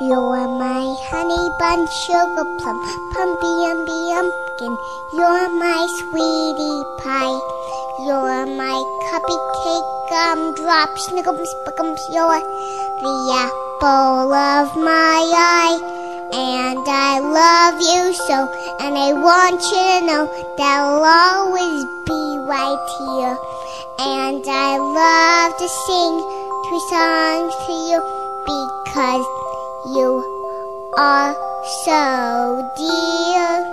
You're my honey bun, sugar plum, pumpy umby umpkin. You're my sweetie pie. You're my cupcake gumdrop, snickums, spickums. You're the apple of my eye. And I love you so, and I want you to know that I'll always be right here. And I love to sing 2 songs to you because you are so dear.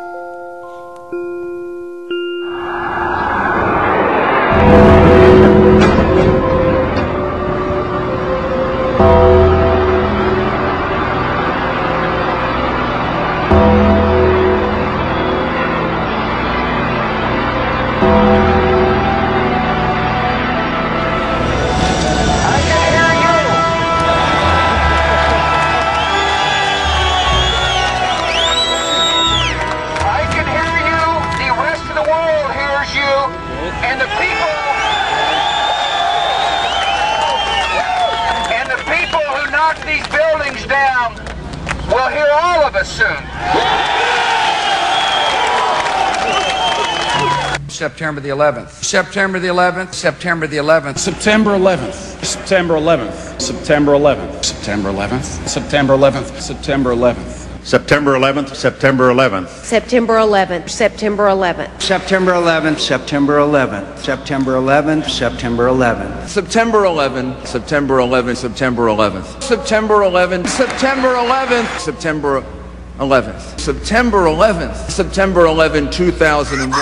These buildings down, we'll hear all of us soon. September the 11th. September the 11th. September the 11th. September 11th. September 11th. September 11th. September 11th. September 11th. September 11th. September 11th, September 11th. September 11th, September 11th. September 11th, September 11th. September 11th, September 11th. September 11th, September 11th, September 11th. September 11th, September 11th, September 11th. September 11th, September 11th, 2001.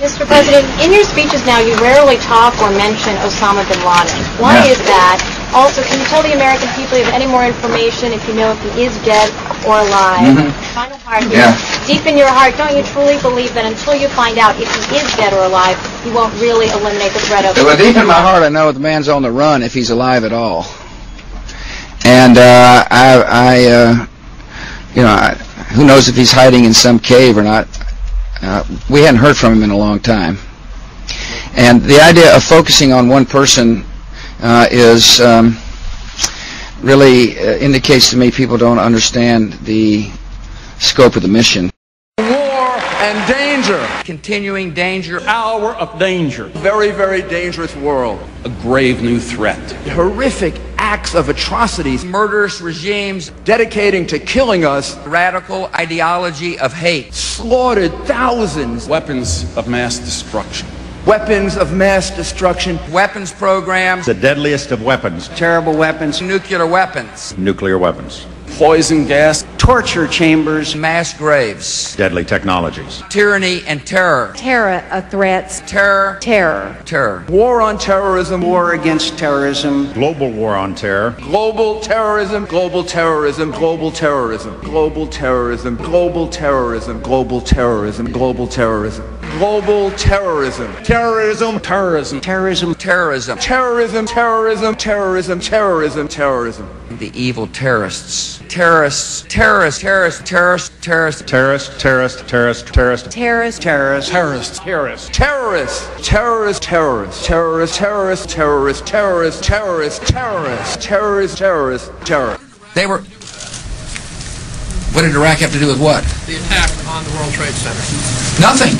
Mr. President, in your speeches now, you rarely talk or mention Osama bin Laden. Why is that? Also, can you tell the American people if you have any more information, if you know if he is dead or alive? Final part here. Deep in your heart, don't you truly believe that until you find out if he is dead or alive, you won't really eliminate the threat of... Well, deep in my heart, I know the man's on the run if he's alive at all. And who knows if he's hiding in some cave or not. We hadn't heard from him in a long time. And the idea of focusing on one person is really indicates to me people don't understand the scope of the mission. War and danger. Continuing danger. Hour of danger. Very, very dangerous world. A grave new threat. Horrific acts of atrocities. Murderous regimes dedicating to killing us. Radical ideology of hate. Slaughtered thousands. Weapons of mass destruction. Weapons of mass destruction. Weapons programs. The deadliest of weapons. Terrible weapons. Nuclear weapons. Nuclear weapons. Poison gas. Torture chambers. Mass graves. Deadly technologies. Tyranny and terror. Terror of threats. Terror. Terror. Terror. War on terrorism. War against terrorism. Global war on terror. Global terrorism. Global terrorism. Global terrorism. Global terrorism. Global terrorism. Global terrorism. Global terrorism. Global terrorism. Terrorism. Terrorism. Terrorism. Terrorism. Terrorism. Terrorism. Terrorism. Terrorism. Terrorism. The evil terrorists. Terrorists. Terrorists. Terrorists. Terrorists. Terrorists. Terrorist, terrorist, terrorist, terrorist. Terrorist. Terrorist. Terrorists. Terrorists. Terrorists, terrorists, terrorists, terrorists, terrorists, terrorists, terrorists, terrorists, terrorists, terrorists, terrorists, terrorists. They were. What did Iraq have to do with what? The attack on the World Trade Center. Nothing.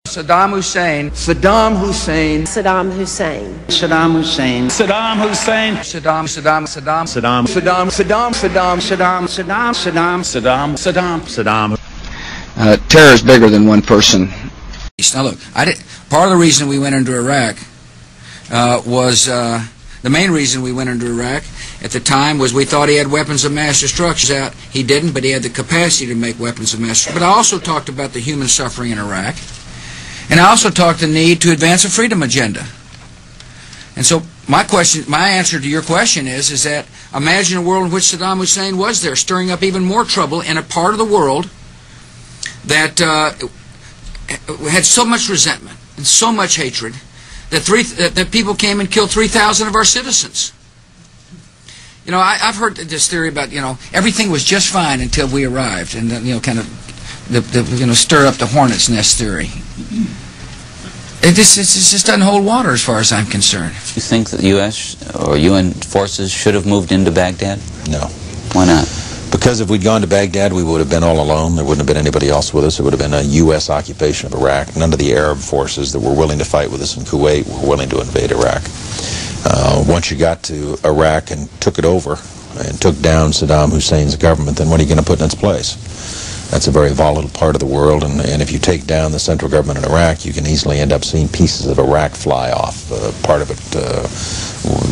Saddam Hussein. Saddam Hussein. Saddam Hussein. Saddam Hussein. Saddam Hussein. Saddam. Saddam. Saddam. Saddam. Saddam. Saddam. Saddam. Saddam. Saddam. Saddam. Saddam. Terror is bigger than one person. Now look, part of the reason we went into Iraq was the main reason we went into Iraq at the time was we thought he had weapons of mass destruction. Out, he didn't, but he had the capacity to make weapons of mass destruction. But I also talked about the human suffering in Iraq, and I also talked the need to advance a freedom agenda. And so my answer to your question is that imagine a world in which Saddam Hussein was there, stirring up even more trouble in a part of the world that had so much resentment and so much hatred that people came and killed 3,000 of our citizens. I've heard this theory about everything was just fine until we arrived, and kind of stir up the hornet's nest theory. It just doesn't hold water as far as I'm concerned. You think that the U.S. or UN forces should have moved into Baghdad? No. Why not? Because if we'd gone to Baghdad, we would have been all alone. There wouldn't have been anybody else with us. It would have been a U.S. occupation of Iraq. None of the Arab forces that were willing to fight with us in Kuwait were willing to invade Iraq. Once you got to Iraq and took it over and took down Saddam Hussein's government, then what are you going to put in its place? That's a very volatile part of the world, and if you take down the central government in Iraq, you can easily end up seeing pieces of Iraq fly off. Part of it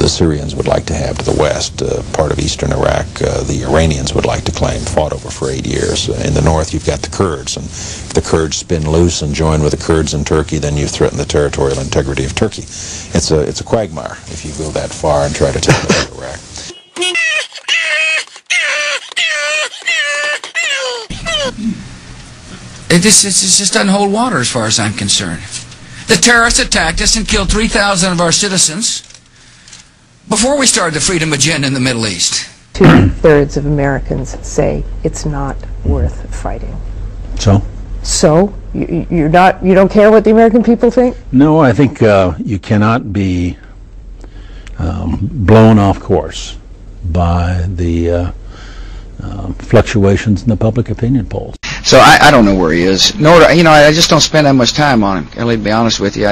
the Syrians would like to have to the west. Part of eastern Iraq the Iranians would like to claim, fought over for 8 years. In the north you've got the Kurds, and if the Kurds spin loose and join with the Kurds in Turkey, then you threaten the territorial integrity of Turkey. It's a quagmire if you go that far and try to take over Iraq. It just doesn't hold water as far as I'm concerned. The terrorists attacked us and killed 3,000 of our citizens before we started the freedom agenda in the Middle East. 2/3 of Americans say it's not worth fighting. So? So you don't care what the American people think? No, I think you cannot be blown off course by the fluctuations in the public opinion polls. So I don't know where he is. Nor, I just don't spend that much time on him. I'll be honest with you.